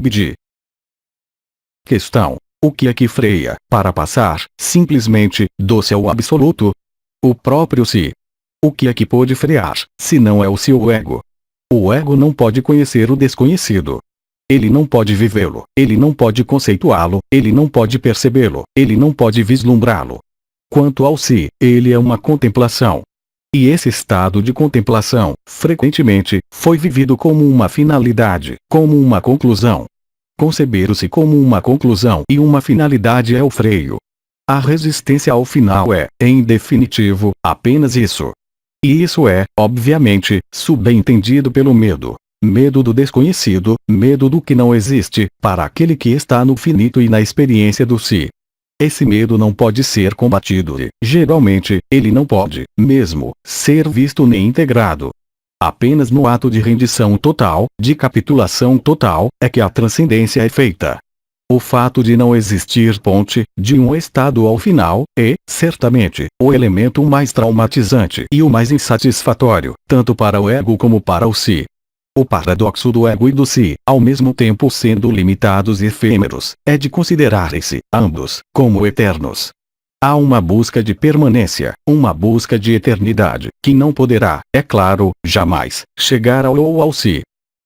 BD. Questão: o que é que freia, para passar, simplesmente, do si ao absoluto? O próprio si. O que é que pode frear, se não é o seu ego? O ego não pode conhecer o desconhecido. Ele não pode vivê-lo, ele não pode conceituá-lo, ele não pode percebê-lo, ele não pode vislumbrá-lo. Quanto ao si, ele é uma contemplação. E esse estado de contemplação, frequentemente, foi vivido como uma finalidade, como uma conclusão. Conceber o si como uma conclusão e uma finalidade é o freio. A resistência ao final é, em definitivo, apenas isso. E isso é, obviamente, subentendido pelo medo. Medo do desconhecido, medo do que não existe, para aquele que está no finito e na experiência do si. Esse medo não pode ser combatido e, geralmente, ele não pode, mesmo, ser visto nem integrado. Apenas no ato de rendição total, de capitulação total, é que a transcendência é feita. O fato de não existir ponte, de um estado ao final, é, certamente, o elemento mais traumatizante e o mais insatisfatório, tanto para o ego como para o si. O paradoxo do ego e do si, ao mesmo tempo sendo limitados e efêmeros, é de considerar-se, ambos, como eternos. Há uma busca de permanência, uma busca de eternidade, que não poderá, é claro, jamais, chegar ao ou ao si.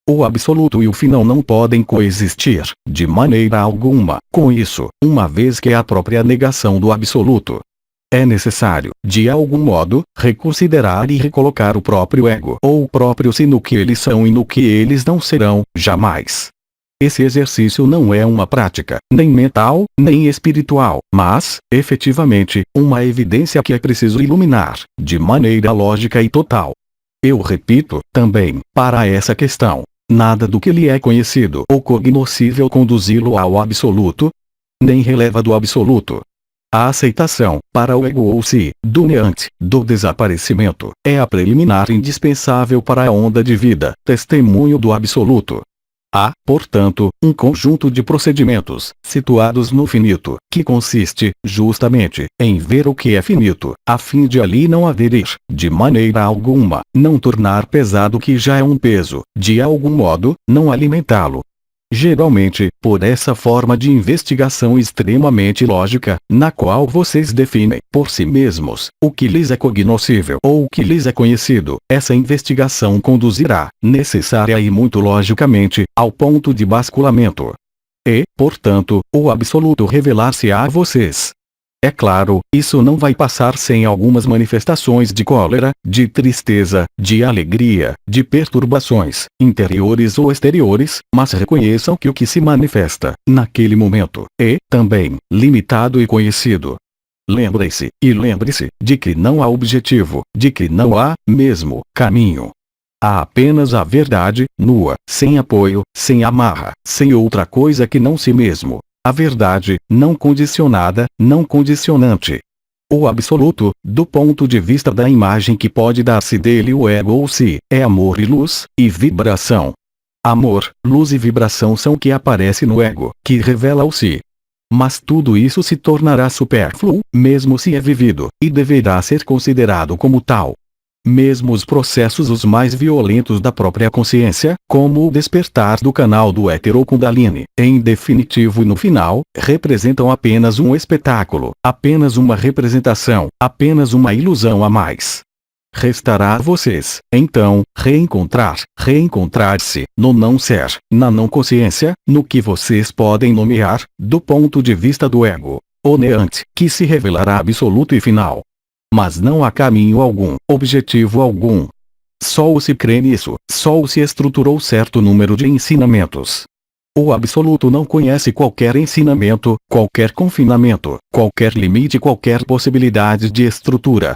O absoluto e o final não podem coexistir, de maneira alguma, com isso, uma vez que é a própria negação do absoluto. É necessário, de algum modo, reconsiderar e recolocar o próprio ego ou o próprio si no que eles são e no que eles não serão, jamais. Esse exercício não é uma prática, nem mental, nem espiritual, mas, efetivamente, uma evidência que é preciso iluminar, de maneira lógica e total. Eu repito, também, para essa questão, nada do que lhe é conhecido ou cognoscível conduzi-lo ao absoluto, nem releva do absoluto. A aceitação, para o ego ou si, do neante, do desaparecimento, é a preliminar indispensável para a onda de vida, testemunho do absoluto. Há, portanto, um conjunto de procedimentos, situados no finito, que consiste, justamente, em ver o que é finito, a fim de ali não aderir, de maneira alguma, não tornar pesado o que já é um peso, de algum modo, não alimentá-lo. Geralmente, por essa forma de investigação extremamente lógica, na qual vocês definem, por si mesmos, o que lhes é cognoscível ou o que lhes é conhecido, essa investigação conduzirá, necessária e muito logicamente, ao ponto de basculamento. E, portanto, o absoluto revelar-se-á a vocês. É claro, isso não vai passar sem algumas manifestações de cólera, de tristeza, de alegria, de perturbações, interiores ou exteriores, mas reconheçam que o que se manifesta, naquele momento, é, também, limitado e conhecido. Lembre-se, e lembre-se, de que não há objetivo, de que não há, mesmo, caminho. Há apenas a verdade, nua, sem apoio, sem amarra, sem outra coisa que não si mesmo. A verdade, não condicionada, não condicionante. O absoluto, do ponto de vista da imagem que pode dar-se dele o ego ou si, é amor e luz, e vibração. Amor, luz e vibração são o que aparece no ego, que revela o si. Mas tudo isso se tornará supérfluo, mesmo se é vivido, e deverá ser considerado como tal. Mesmo os processos os mais violentos da própria consciência, como o despertar do canal do éter ou Kundalini, em definitivo e no final, representam apenas um espetáculo, apenas uma representação, apenas uma ilusão a mais. Restará a vocês, então, reencontrar-se, no não ser, na não consciência, no que vocês podem nomear, do ponto de vista do ego, o neante, que se revelará absoluto e final. Mas não há caminho algum, objetivo algum. Só o se crê nisso, só o se estruturou certo número de ensinamentos. O absoluto não conhece qualquer ensinamento, qualquer confinamento, qualquer limite, qualquer possibilidade de estrutura.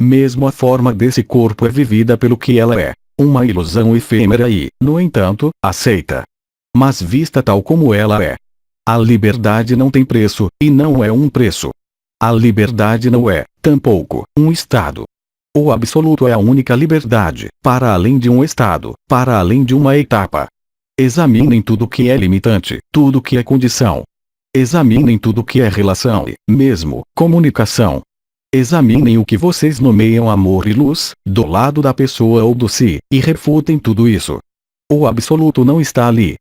Mesmo a forma desse corpo é vivida pelo que ela é, uma ilusão efêmera e, no entanto, aceita. Mas vista tal como ela é. A liberdade não tem preço, e não é um preço. A liberdade não é, tampouco, um estado. O absoluto é a única liberdade, para além de um estado, para além de uma etapa. Examinem tudo que é limitante, tudo que é condição. Examinem tudo que é relação e, mesmo, comunicação. Examinem o que vocês nomeiam amor e luz, do lado da pessoa ou do si, e refutem tudo isso. O absoluto não está ali.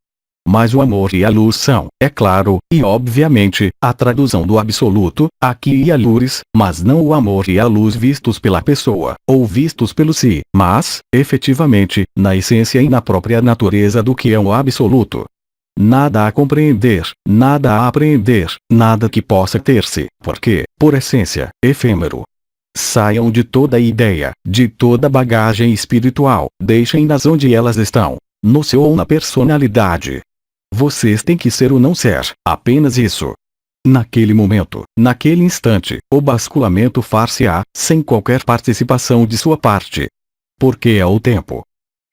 Mas o amor e a luz são, é claro, e obviamente, a tradução do absoluto, aqui e alures, mas não o amor e a luz vistos pela pessoa, ou vistos pelo si, mas, efetivamente, na essência e na própria natureza do que é o absoluto. Nada a compreender, nada a apreender, nada que possa ter-se, porque, por essência, efêmero. Saiam de toda ideia, de toda bagagem espiritual, deixem-nas onde elas estão, no seu ou na personalidade. Vocês têm que ser o não ser, apenas isso. Naquele momento, naquele instante, o basculamento far-se-á, sem qualquer participação de sua parte. Porque é o tempo.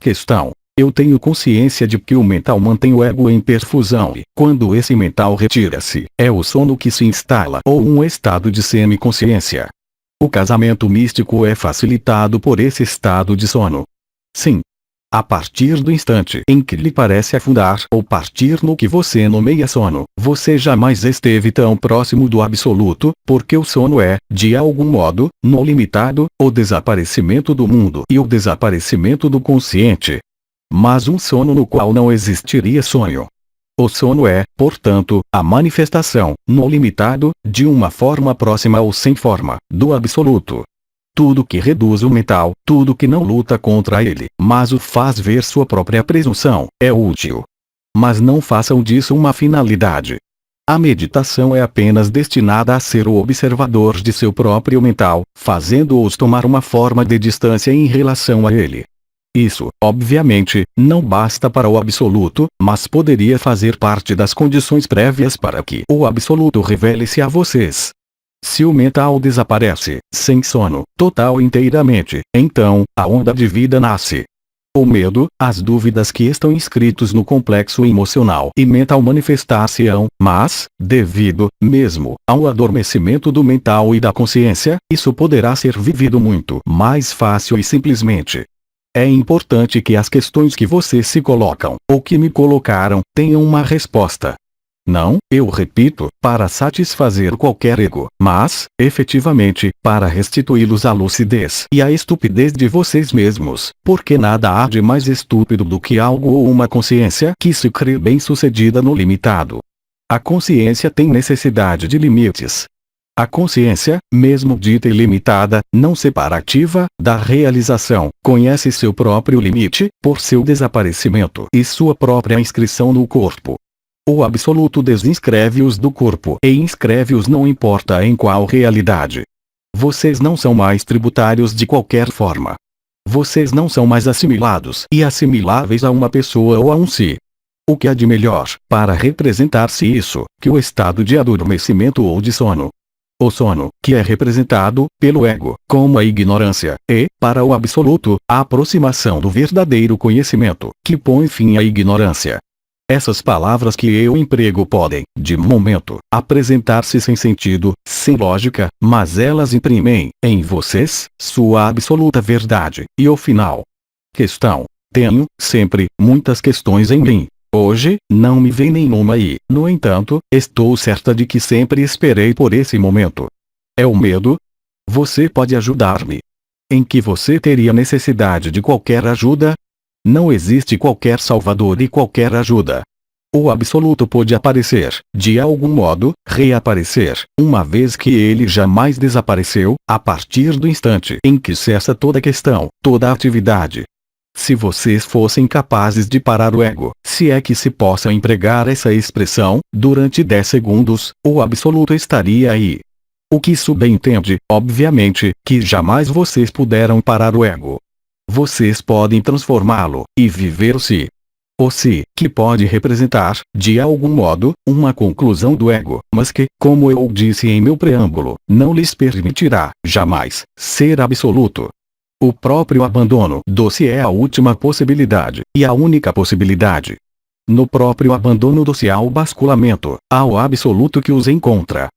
Questão. Eu tenho consciência de que o mental mantém o ego em perfusão e, quando esse mental retira-se, é o sono que se instala ou um estado de semiconsciência. O casamento místico é facilitado por esse estado de sono. Sim. A partir do instante em que lhe parece afundar ou partir no que você nomeia sono, você jamais esteve tão próximo do absoluto, porque o sono é, de algum modo, no limitado, o desaparecimento do mundo e o desaparecimento do consciente. Mas um sono no qual não existiria sonho. O sono é, portanto, a manifestação, no limitado, de uma forma próxima ou sem forma, do absoluto. Tudo que reduz o mental, tudo que não luta contra ele, mas o faz ver sua própria presunção, é útil. Mas não façam disso uma finalidade. A meditação é apenas destinada a ser o observador de seu próprio mental, fazendo-os tomar uma forma de distância em relação a ele. Isso, obviamente, não basta para o absoluto, mas poderia fazer parte das condições prévias para que o absoluto revele-se a vocês. Se o mental desaparece, sem sono, total inteiramente, então, a onda de vida nasce. O medo, as dúvidas que estão inscritos no complexo emocional e mental manifestar-se-ão, mas, devido, mesmo, ao adormecimento do mental e da consciência, isso poderá ser vivido muito mais fácil e simplesmente. É importante que as questões que vocês se colocam, ou que me colocaram, tenham uma resposta. Não, eu repito, para satisfazer qualquer ego, mas, efetivamente, para restituí-los à lucidez e à estupidez de vocês mesmos, porque nada há de mais estúpido do que algo ou uma consciência que se crê bem-sucedida no limitado. A consciência tem necessidade de limites. A consciência, mesmo dita ilimitada, não separativa, da realização, conhece seu próprio limite, por seu desaparecimento e sua própria inscrição no corpo. O absoluto desinscreve-os do corpo e inscreve-os não importa em qual realidade. Vocês não são mais tributários de qualquer forma. Vocês não são mais assimilados e assimiláveis a uma pessoa ou a um si. O que há de melhor, para representar-se isso, que o estado de adormecimento ou de sono? O sono, que é representado, pelo ego, como a ignorância, e, para o absoluto, a aproximação do verdadeiro conhecimento, que põe fim à ignorância. Essas palavras que eu emprego podem, de momento, apresentar-se sem sentido, sem lógica, mas elas imprimem, em vocês, sua absoluta verdade, e o final. Questão. Tenho, sempre, muitas questões em mim. Hoje, não me vem nenhuma e, no entanto, estou certa de que sempre esperei por esse momento. É o medo? Você pode ajudar-me. Em que você teria necessidade de qualquer ajuda? Não existe qualquer salvador e qualquer ajuda. O absoluto pode aparecer, de algum modo, reaparecer, uma vez que ele jamais desapareceu, a partir do instante em que cessa toda questão, toda atividade. Se vocês fossem capazes de parar o ego, se é que se possa empregar essa expressão, durante 10 segundos, o absoluto estaria aí. O que subentende, obviamente, que jamais vocês puderam parar o ego. Vocês podem transformá-lo, e viver o si. O si, que pode representar, de algum modo, uma conclusão do ego, mas que, como eu disse em meu preâmbulo, não lhes permitirá, jamais, ser absoluto. O próprio abandono do si é a última possibilidade, e a única possibilidade. No próprio abandono do si há o basculamento, há o absoluto que os encontra.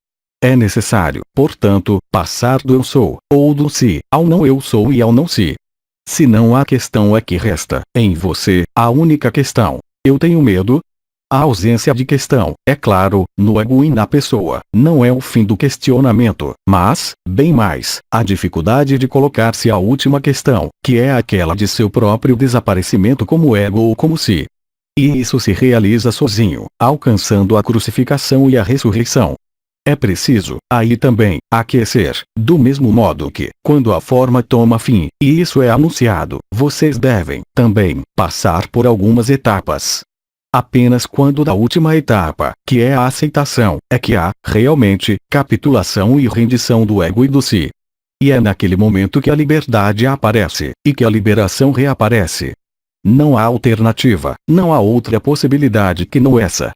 É necessário, portanto, passar do eu sou, ou do si, ao não eu sou e ao não si. Se não há questão é que resta, em você, a única questão. Eu tenho medo? A ausência de questão, é claro, no ego e na pessoa, não é o fim do questionamento, mas, bem mais, a dificuldade de colocar-se a última questão, que é aquela de seu próprio desaparecimento como ego ou como si. E isso se realiza sozinho, alcançando a crucificação e a ressurreição. É preciso, aí também, aquecer, do mesmo modo que, quando a forma toma fim, e isso é anunciado, vocês devem, também, passar por algumas etapas. Apenas quando da última etapa, que é a aceitação, é que há, realmente, capitulação e rendição do ego e do si. E é naquele momento que a liberdade aparece, e que a liberação reaparece. Não há alternativa, não há outra possibilidade que não essa.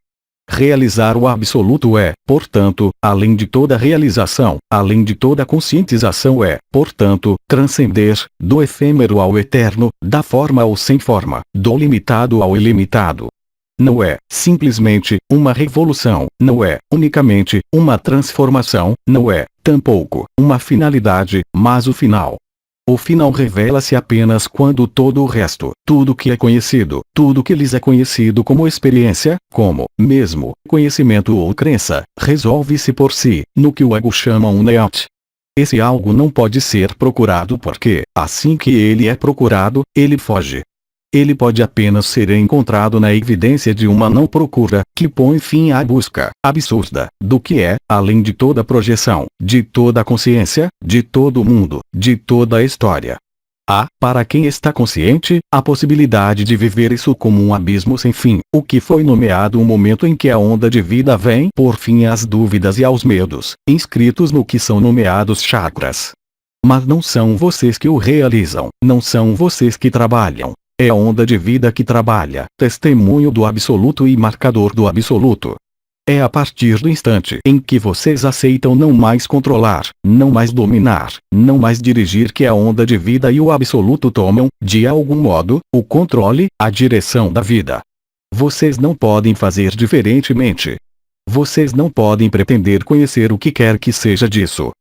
Realizar o absoluto é, portanto, além de toda realização, além de toda conscientização é, portanto, transcender, do efêmero ao eterno, da forma ao sem forma, do limitado ao ilimitado. Não é, simplesmente, uma revolução, não é, unicamente, uma transformação, não é, tampouco, uma finalidade, mas o final. O final revela-se apenas quando todo o resto, tudo que é conhecido, tudo que lhes é conhecido como experiência, como, mesmo, conhecimento ou crença, resolve-se por si, no que o ego chama um neot. Esse algo não pode ser procurado porque, assim que ele é procurado, ele foge. Ele pode apenas ser encontrado na evidência de uma não procura, que põe fim à busca absurda do que é, além de toda projeção, de toda a consciência, de todo o mundo, de toda a história. Há, para quem está consciente, a possibilidade de viver isso como um abismo sem fim, o que foi nomeado o momento em que a onda de vida vem por fim às dúvidas e aos medos, inscritos no que são nomeados chakras. Mas não são vocês que o realizam, não são vocês que trabalham. É a onda de vida que trabalha, testemunho do absoluto e marcador do absoluto. É a partir do instante em que vocês aceitam não mais controlar, não mais dominar, não mais dirigir que a onda de vida e o absoluto tomam, de algum modo, o controle, a direção da vida. Vocês não podem fazer diferentemente. Vocês não podem pretender conhecer o que quer que seja disso.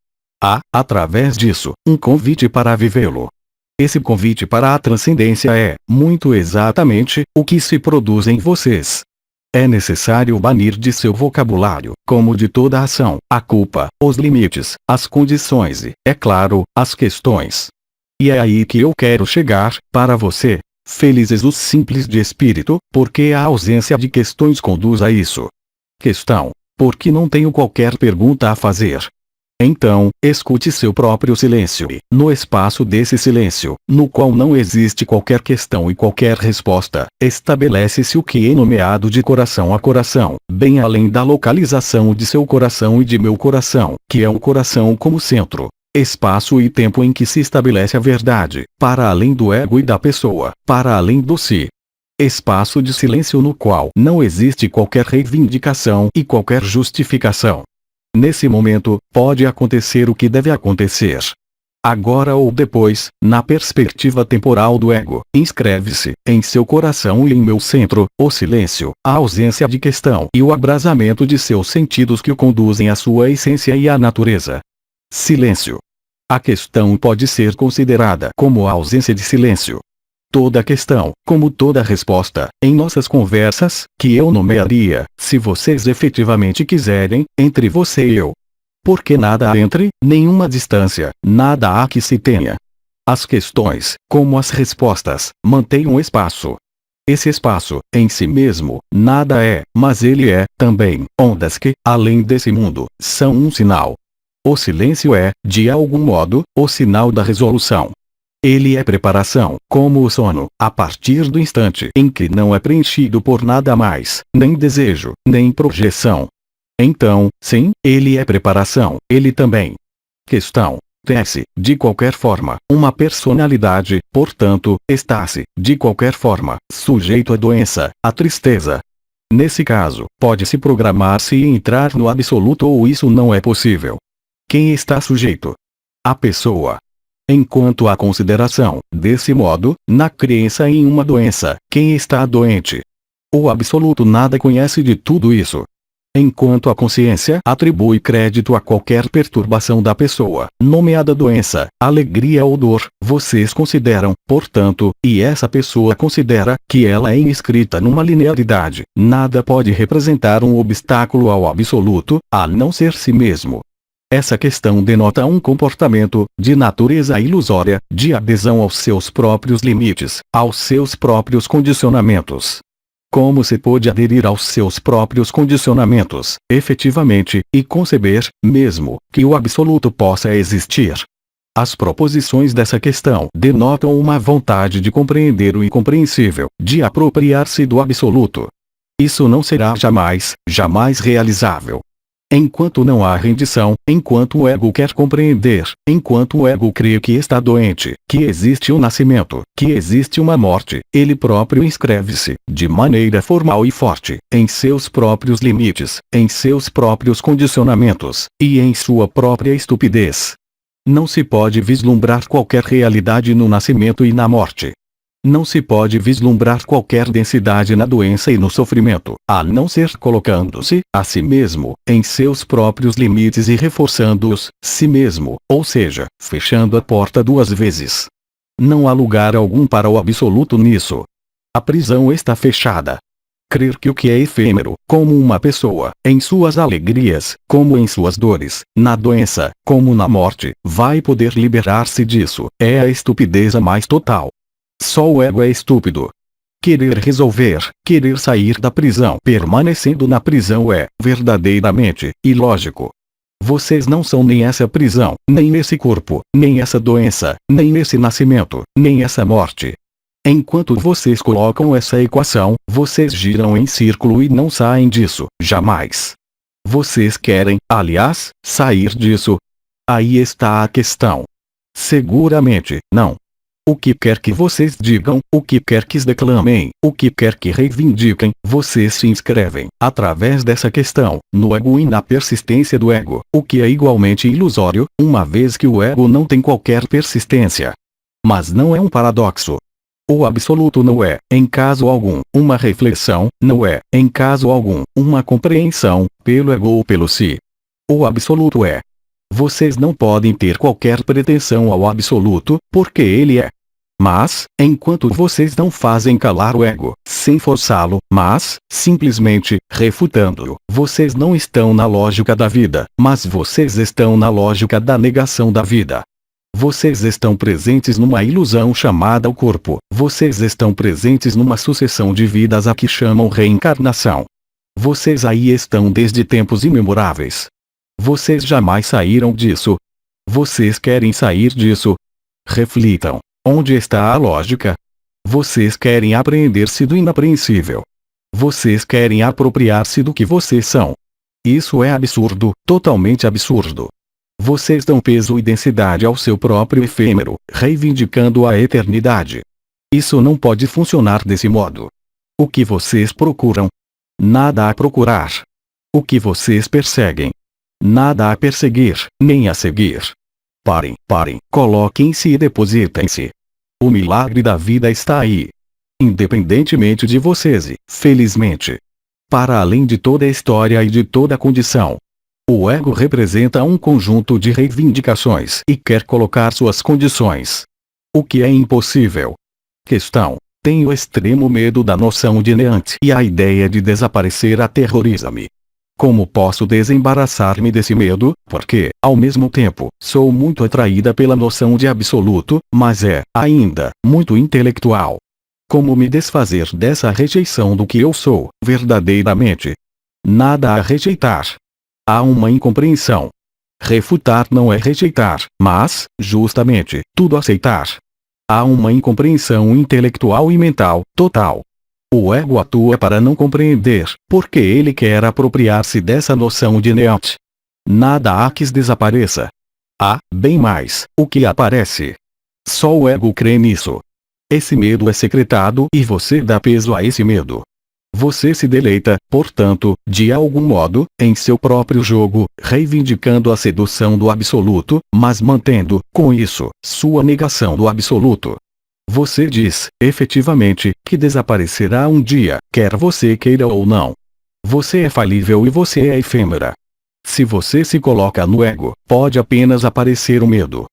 Há, através disso, um convite para vivê-lo. Esse convite para a transcendência é, muito exatamente, o que se produz em vocês. É necessário banir de seu vocabulário, como de toda a ação, a culpa, os limites, as condições e, é claro, as questões. E é aí que eu quero chegar, para você. Felizes os simples de espírito, porque a ausência de questões conduz a isso. Questão: porque não tenho qualquer pergunta a fazer. Então, escute seu próprio silêncio e, no espaço desse silêncio, no qual não existe qualquer questão e qualquer resposta, estabelece-se o que é nomeado de coração a coração, bem além da localização de seu coração e de meu coração, que é um coração como centro. Espaço e tempo em que se estabelece a verdade, para além do ego e da pessoa, para além do si. Espaço de silêncio no qual não existe qualquer reivindicação e qualquer justificação. Nesse momento, pode acontecer o que deve acontecer. Agora ou depois, na perspectiva temporal do ego, inscreve-se, em seu coração e em meu centro, o silêncio, a ausência de questão e o abrasamento de seus sentidos que o conduzem à sua essência e à natureza. Silêncio. A questão pode ser considerada como a ausência de silêncio. Toda questão, como toda resposta, em nossas conversas, que eu nomearia, se vocês efetivamente quiserem, entre você e eu. Porque nada há entre, nenhuma distância, nada há que se tenha. As questões, como as respostas, mantêm um espaço. Esse espaço, em si mesmo, nada é, mas ele é, também, ondas que, além desse mundo, são um sinal. O silêncio é, de algum modo, o sinal da resolução. Ele é preparação, como o sono, a partir do instante em que não é preenchido por nada mais, nem desejo, nem projeção. Então, sim, ele é preparação, ele também. Questão: tem-se, de qualquer forma, uma personalidade, portanto, está-se, de qualquer forma, sujeito à doença, à tristeza. Nesse caso, pode-se programar-se e entrar no absoluto ou isso não é possível. Quem está sujeito? A pessoa. Enquanto à consideração, desse modo, na crença em uma doença, quem está doente? O absoluto nada conhece de tudo isso. Enquanto a consciência atribui crédito a qualquer perturbação da pessoa, nomeada doença, alegria ou dor, vocês consideram, portanto, e essa pessoa considera, que ela é inscrita numa linearidade, nada pode representar um obstáculo ao absoluto, a não ser si mesmo. Essa questão denota um comportamento, de natureza ilusória, de adesão aos seus próprios limites, aos seus próprios condicionamentos. Como se pôde aderir aos seus próprios condicionamentos, efetivamente, e conceber, mesmo, que o absoluto possa existir? As proposições dessa questão denotam uma vontade de compreender o incompreensível, de apropriar-se do absoluto. Isso não será jamais, jamais realizável. Enquanto não há rendição, enquanto o ego quer compreender, enquanto o ego crê que está doente, que existe um nascimento, que existe uma morte, ele próprio inscreve-se, de maneira formal e forte, em seus próprios limites, em seus próprios condicionamentos, e em sua própria estupidez. Não se pode vislumbrar qualquer realidade no nascimento e na morte. Não se pode vislumbrar qualquer densidade na doença e no sofrimento, a não ser colocando-se, a si mesmo, em seus próprios limites e reforçando-os, si mesmo, ou seja, fechando a porta duas vezes. Não há lugar algum para o absoluto nisso. A prisão está fechada. Crer que o que é efêmero, como uma pessoa, em suas alegrias, como em suas dores, na doença, como na morte, vai poder liberar-se disso, é a estupidez mais total. Só o ego é estúpido. Querer resolver, querer sair da prisão permanecendo na prisão é, verdadeiramente, ilógico. Vocês não são nem essa prisão, nem esse corpo, nem essa doença, nem esse nascimento, nem essa morte. Enquanto vocês colocam essa equação, vocês giram em círculo e não saem disso, jamais. Vocês querem, aliás, sair disso? Aí está a questão. Seguramente, não. O que quer que vocês digam, o que quer que declamem, o que quer que reivindiquem, vocês se inscrevem, através dessa questão, no ego e na persistência do ego, o que é igualmente ilusório, uma vez que o ego não tem qualquer persistência. Mas não é um paradoxo. O absoluto não é, em caso algum, uma reflexão, não é, em caso algum, uma compreensão, pelo ego ou pelo si. O absoluto é. Vocês não podem ter qualquer pretensão ao absoluto, porque ele é. Mas, enquanto vocês não fazem calar o ego, sem forçá-lo, mas, simplesmente, refutando-o, vocês não estão na lógica da vida, mas vocês estão na lógica da negação da vida. Vocês estão presentes numa ilusão chamada o corpo, vocês estão presentes numa sucessão de vidas a que chamam reencarnação. Vocês aí estão desde tempos imemoráveis. Vocês jamais saíram disso. Vocês querem sair disso? Reflitam. Onde está a lógica? Vocês querem apreender-se do inapreensível. Vocês querem apropriar-se do que vocês são. Isso é absurdo, totalmente absurdo. Vocês dão peso e densidade ao seu próprio efêmero, reivindicando a eternidade. Isso não pode funcionar desse modo. O que vocês procuram? Nada a procurar. O que vocês perseguem? Nada a perseguir, nem a seguir. Parem, coloquem-se e depositem-se. O milagre da vida está aí. Independentemente de vocês e, felizmente, para além de toda a história e de toda a condição. O ego representa um conjunto de reivindicações e quer colocar suas condições. O que é impossível. Questão. Tenho extremo medo da noção de neant e a ideia de desaparecer aterroriza-me. Como posso desembaraçar-me desse medo, porque, ao mesmo tempo, sou muito atraída pela noção de absoluto, mas é, ainda, muito intelectual. Como me desfazer dessa rejeição do que eu sou, verdadeiramente? Nada a rejeitar. Há uma incompreensão. Refutar não é rejeitar, mas, justamente, tudo aceitar. Há uma incompreensão intelectual e mental, total. O ego atua para não compreender, porque ele quer apropriar-se dessa noção de neant. Nada há que desapareça. Há, bem mais, o que aparece. Só o ego crê nisso. Esse medo é secretado e você dá peso a esse medo. Você se deleita, portanto, de algum modo, em seu próprio jogo, reivindicando a sedução do absoluto, mas mantendo, com isso, sua negação do absoluto. Você diz, efetivamente, que desaparecerá um dia, quer você queira ou não. Você é falível e você é efêmera. Se você se coloca no ego, pode apenas aparecer o medo.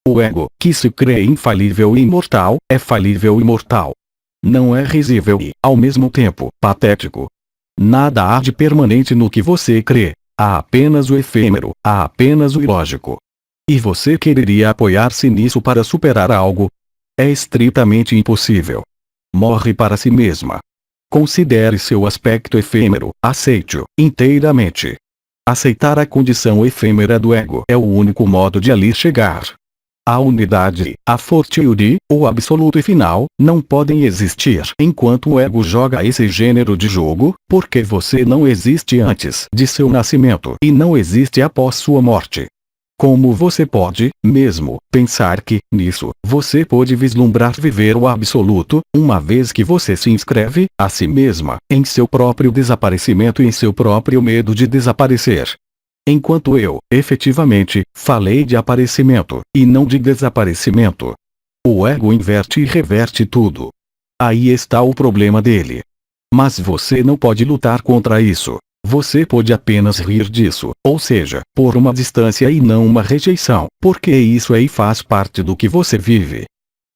O ego, que se crê infalível e imortal, é falível e mortal. Não é risível e, ao mesmo tempo, patético. Nada há de permanente no que você crê. Há apenas o efêmero, há apenas o ilógico. E você quereria apoiar-se nisso para superar algo? É estritamente impossível. Morre para si mesma. Considere seu aspecto efêmero, aceite-o inteiramente. Aceitar a condição efêmera do ego é o único modo de ali chegar. A unidade, a fortitude, o absoluto e final, não podem existir enquanto o ego joga esse gênero de jogo, porque você não existe antes de seu nascimento e não existe após sua morte. Como você pode, mesmo, pensar que, nisso, você pode vislumbrar viver o absoluto, uma vez que você se inscreve, a si mesma, em seu próprio desaparecimento e em seu próprio medo de desaparecer? Enquanto eu, efetivamente, falei de aparecimento, e não de desaparecimento. O ego inverte e reverte tudo. Aí está o problema dele. Mas você não pode lutar contra isso. Você pode apenas rir disso, ou seja, por uma distância e não uma rejeição, porque isso aí faz parte do que você vive.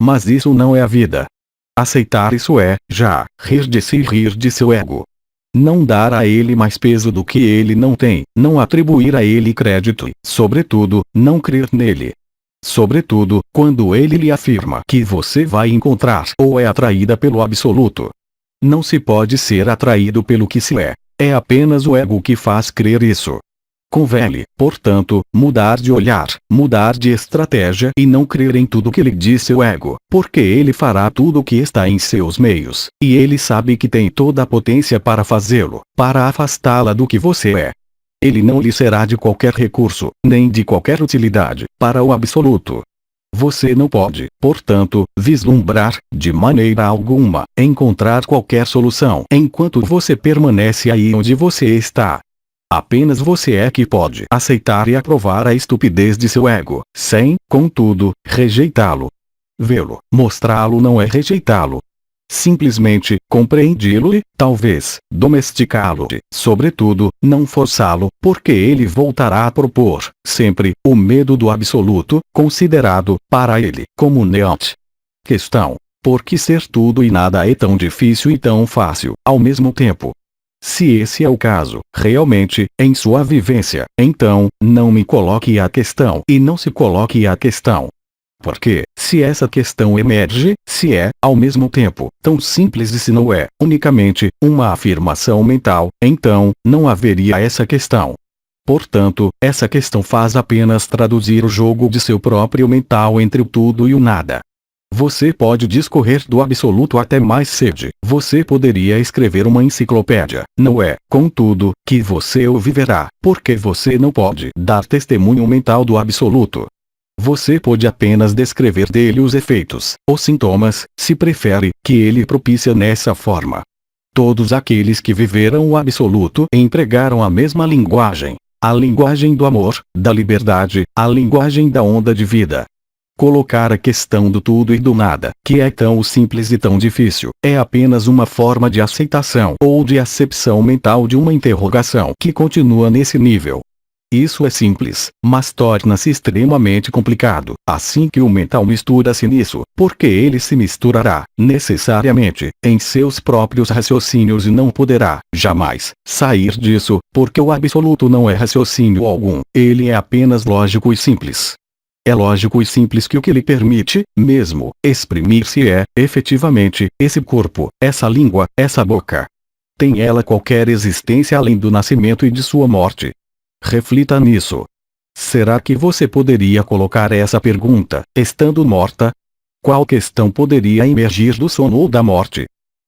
Mas isso não é a vida. Aceitar isso é, já, rir de si e rir de seu ego. Não dar a ele mais peso do que ele não tem, não atribuir a ele crédito e, sobretudo, não crer nele. Sobretudo, quando ele lhe afirma que você vai encontrar ou é atraída pelo absoluto. Não se pode ser atraído pelo que se é. É apenas o ego que faz crer isso. Convém, portanto, mudar de olhar, mudar de estratégia e não crer em tudo que lhe diz seu ego, porque ele fará tudo o que está em seus meios, e ele sabe que tem toda a potência para fazê-lo, para afastá-la do que você é. Ele não lhe será de qualquer recurso, nem de qualquer utilidade, para o absoluto. Você não pode, portanto, vislumbrar, de maneira alguma, encontrar qualquer solução enquanto você permanece aí onde você está. Apenas você é que pode aceitar e aprovar a estupidez de seu ego, sem, contudo, rejeitá-lo. Vê-lo, mostrá-lo não é rejeitá-lo. Simplesmente, compreendi-lo e, talvez, domesticá-lo e, sobretudo, não forçá-lo, porque ele voltará a propor, sempre, o medo do absoluto, considerado, para ele, como neant. Questão: por que ser tudo e nada é tão difícil e tão fácil, ao mesmo tempo? Se esse é o caso, realmente, em sua vivência, então, não me coloque a questão e não se coloque a questão. Porque, se essa questão emerge, se é, ao mesmo tempo, tão simples e se não é, unicamente, uma afirmação mental, então, não haveria essa questão. Portanto, essa questão faz apenas traduzir o jogo de seu próprio mental entre o tudo e o nada. Você pode discorrer do absoluto até mais cedo. Você poderia escrever uma enciclopédia. Não é, contudo, que você o viverá, porque você não pode dar testemunho mental do absoluto. Você pode apenas descrever dele os efeitos, os sintomas, se prefere, que ele propicia nessa forma. Todos aqueles que viveram o absoluto empregaram a mesma linguagem. A linguagem do amor, da liberdade, a linguagem da onda de vida. Colocar a questão do tudo e do nada, que é tão simples e tão difícil, é apenas uma forma de aceitação ou de acepção mental de uma interrogação que continua nesse nível. Isso é simples, mas torna-se extremamente complicado, assim que o mental mistura-se nisso, porque ele se misturará, necessariamente, em seus próprios raciocínios e não poderá, jamais, sair disso, porque o absoluto não é raciocínio algum, ele é apenas lógico e simples. É lógico e simples que o que lhe permite, mesmo, exprimir-se é, efetivamente, esse corpo, essa língua, essa boca. Tem ela qualquer existência além do nascimento e de sua morte? Reflita nisso. Será que você poderia colocar essa pergunta, estando morta? Qual questão poderia emergir do sono ou da morte?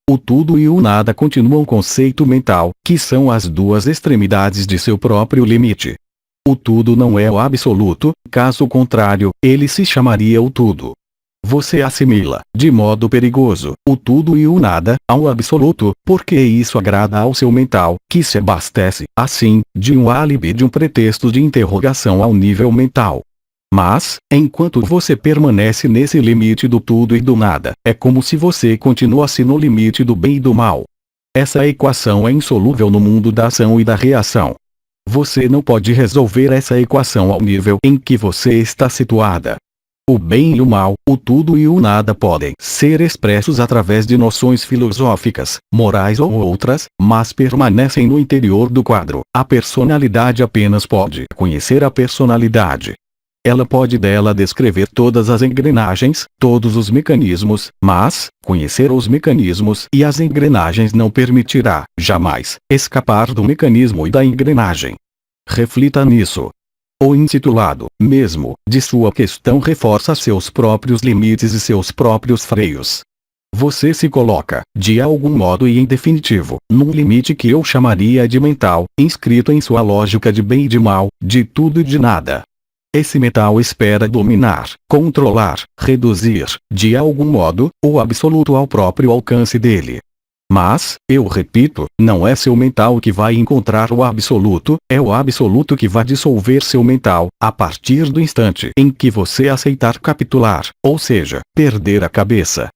O tudo e o nada continuam conceito mental, que são as duas extremidades de seu próprio limite. O tudo não é o absoluto, caso contrário, ele se chamaria o tudo. Você assimila, de modo perigoso, o tudo e o nada, ao absoluto, porque isso agrada ao seu mental, que se abastece, assim, de um álibi de um pretexto de interrogação ao nível mental. Mas, enquanto você permanece nesse limite do tudo e do nada, é como se você continuasse no limite do bem e do mal. Essa equação é insolúvel no mundo da ação e da reação. Você não pode resolver essa equação ao nível em que você está situada. O bem e o mal, o tudo e o nada podem ser expressos através de noções filosóficas, morais ou outras, mas permanecem no interior do quadro. A personalidade apenas pode conhecer a personalidade. Ela pode dela descrever todas as engrenagens, todos os mecanismos, mas, conhecer os mecanismos e as engrenagens não permitirá, jamais, escapar do mecanismo e da engrenagem. Reflita nisso. O intitulado, mesmo, de sua questão reforça seus próprios limites e seus próprios freios. Você se coloca, de algum modo e em definitivo, num limite que eu chamaria de mental, inscrito em sua lógica de bem e de mal, de tudo e de nada. Esse mental espera dominar, controlar, reduzir, de algum modo, o absoluto ao próprio alcance dele. Mas, eu repito, não é seu mental que vai encontrar o absoluto, é o absoluto que vai dissolver seu mental, a partir do instante em que você aceitar capitular, ou seja, perder a cabeça.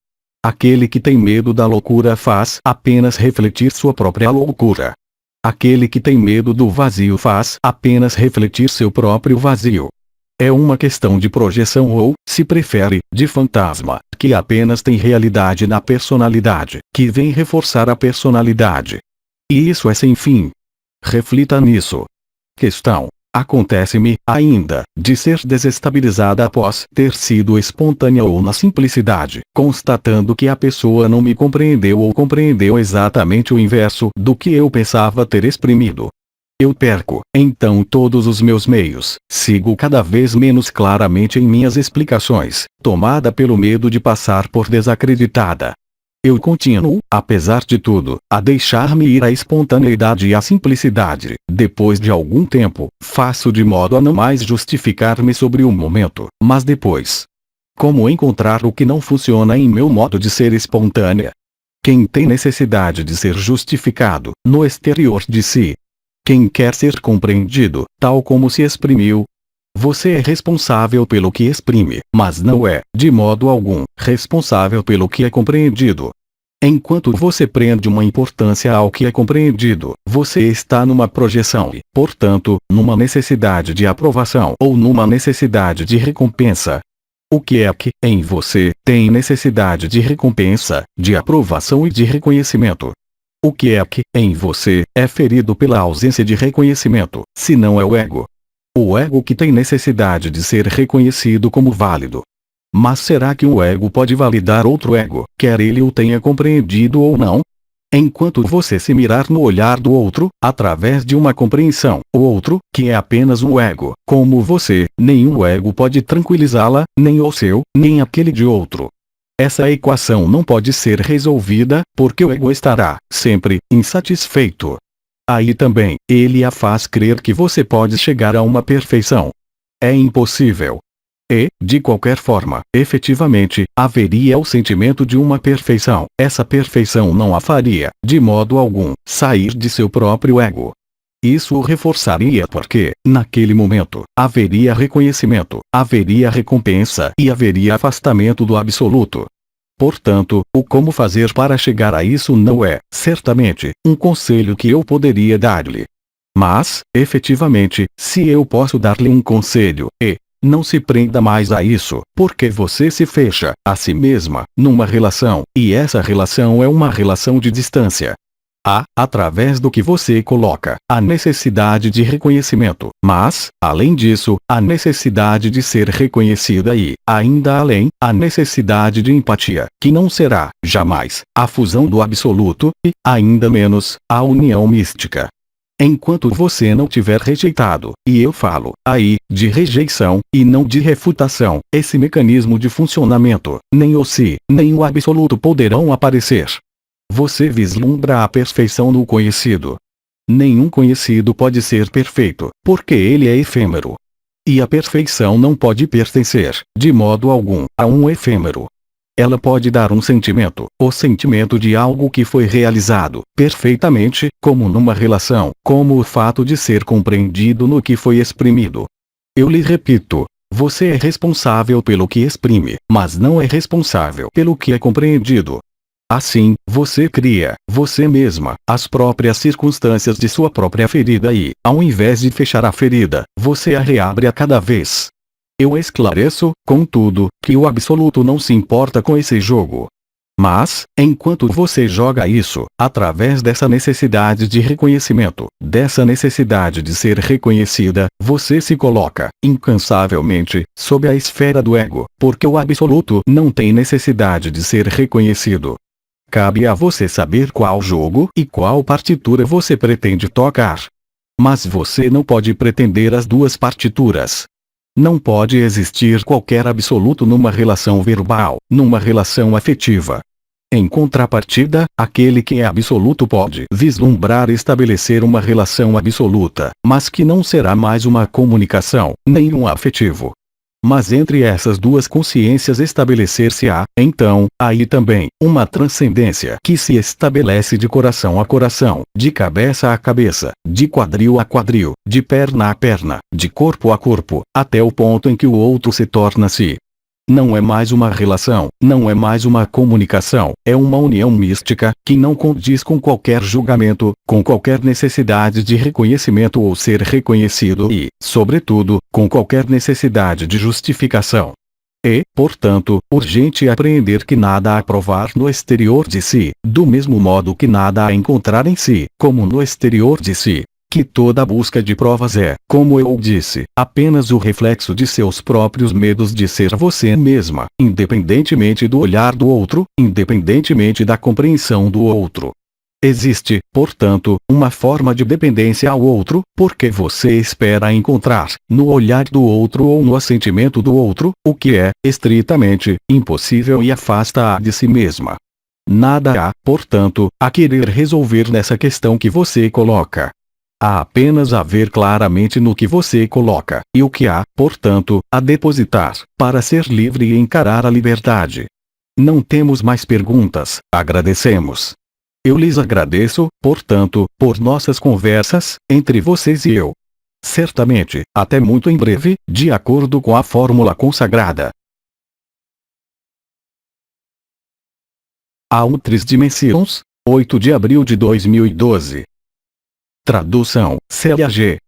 Aquele que tem medo da loucura faz apenas refletir sua própria loucura. Aquele que tem medo do vazio faz apenas refletir seu próprio vazio. É uma questão de projeção ou, se prefere, de fantasma, que apenas tem realidade na personalidade, que vem reforçar a personalidade. E isso é sem fim. Reflita nisso. Questão. Acontece-me, ainda, de ser desestabilizada após ter sido espontânea ou na simplicidade, constatando que a pessoa não me compreendeu ou compreendeu exatamente o inverso do que eu pensava ter exprimido. Eu perco, então, todos os meus meios, sigo cada vez menos claramente em minhas explicações, tomada pelo medo de passar por desacreditada. Eu continuo, apesar de tudo, a deixar-me ir à espontaneidade e à simplicidade. Depois de algum tempo, faço de modo a não mais justificar-me sobre o momento, mas depois. Como encontrar o que não funciona em meu modo de ser espontânea? Quem tem necessidade de ser justificado, no exterior de si? Quem quer ser compreendido, tal como se exprimiu? Você é responsável pelo que exprime, mas não é, de modo algum, responsável pelo que é compreendido. Enquanto você prende uma importância ao que é compreendido, você está numa projeção e, portanto, numa necessidade de aprovação ou numa necessidade de recompensa. O que é que, em você, tem necessidade de recompensa, de aprovação e de reconhecimento? O que é que, em você, é ferido pela ausência de reconhecimento, se não é o ego? O ego que tem necessidade de ser reconhecido como válido. Mas será que um ego pode validar outro ego, quer ele o tenha compreendido ou não? Enquanto você se mirar no olhar do outro, através de uma compreensão, o outro, que é apenas um ego, como você, nenhum ego pode tranquilizá-la, nem o seu, nem aquele de outro. Essa equação não pode ser resolvida, porque o ego estará, sempre, insatisfeito. Aí também, ele a faz crer que você pode chegar a uma perfeição. É impossível. E, de qualquer forma, efetivamente, haveria o sentimento de uma perfeição. Essa perfeição não a faria, de modo algum, sair de seu próprio ego. Isso o reforçaria porque, naquele momento, haveria reconhecimento, haveria recompensa e haveria afastamento do absoluto. Portanto, o como fazer para chegar a isso não é, certamente, um conselho que eu poderia dar-lhe. Mas, efetivamente, se eu posso dar-lhe um conselho, não se prenda mais a isso, porque você se fecha, a si mesma, numa relação, e essa relação é uma relação de distância. Há, através do que você coloca, a necessidade de reconhecimento, mas, além disso, a necessidade de ser reconhecida e, ainda além, a necessidade de empatia, que não será, jamais, a fusão do absoluto, e, ainda menos, a união mística. Enquanto você não tiver rejeitado, e eu falo, aí, de rejeição, e não de refutação, esse mecanismo de funcionamento, nem o si, nem o absoluto poderão aparecer. Você vislumbra a perfeição no conhecido. Nenhum conhecido pode ser perfeito, porque ele é efêmero. E a perfeição não pode pertencer, de modo algum, a um efêmero. Ela pode dar um sentimento, o sentimento de algo que foi realizado, perfeitamente, como numa relação, como o fato de ser compreendido no que foi exprimido. Eu lhe repito, você é responsável pelo que exprime, mas não é responsável pelo que é compreendido. Assim, você cria, você mesma, as próprias circunstâncias de sua própria ferida e, ao invés de fechar a ferida, você a reabre a cada vez. Eu esclareço, contudo, que o absoluto não se importa com esse jogo. Mas, enquanto você joga isso, através dessa necessidade de reconhecimento, dessa necessidade de ser reconhecida, você se coloca, incansavelmente, sob a esfera do ego, porque o absoluto não tem necessidade de ser reconhecido. Cabe a você saber qual jogo e qual partitura você pretende tocar. Mas você não pode pretender as duas partituras. Não pode existir qualquer absoluto numa relação verbal, numa relação afetiva. Em contrapartida, aquele que é absoluto pode vislumbrar estabelecer uma relação absoluta, mas que não será mais uma comunicação, nem um afetivo. Mas entre essas duas consciências estabelecer-se-á, então, aí também, uma transcendência que se estabelece de coração a coração, de cabeça a cabeça, de quadril a quadril, de perna a perna, de corpo a corpo, até o ponto em que o outro se torna-se. Não é mais uma relação, não é mais uma comunicação, é uma união mística, que não condiz com qualquer julgamento, com qualquer necessidade de reconhecimento ou ser reconhecido e, sobretudo, com qualquer necessidade de justificação. É, portanto, urgente apreender que nada há a provar no exterior de si, do mesmo modo que nada há a encontrar em si, como no exterior de si. Que toda busca de provas é, como eu disse, apenas o reflexo de seus próprios medos de ser você mesma, independentemente do olhar do outro, independentemente da compreensão do outro. Existe, portanto, uma forma de dependência ao outro, porque você espera encontrar, no olhar do outro ou no assentimento do outro, o que é, estritamente, impossível e afasta-a de si mesma. Nada há, portanto, a querer resolver nessa questão que você coloca. Há apenas a ver claramente no que você coloca, e o que há, portanto, a depositar, para ser livre e encarar a liberdade. Não temos mais perguntas, agradecemos. Eu lhes agradeço, portanto, por nossas conversas, entre vocês e eu. Certamente, até muito em breve, de acordo com a fórmula consagrada. Outras Dimensões, 8 de abril de 2012. Tradução, Célia G.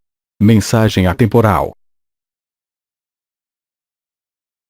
Mensagem atemporal.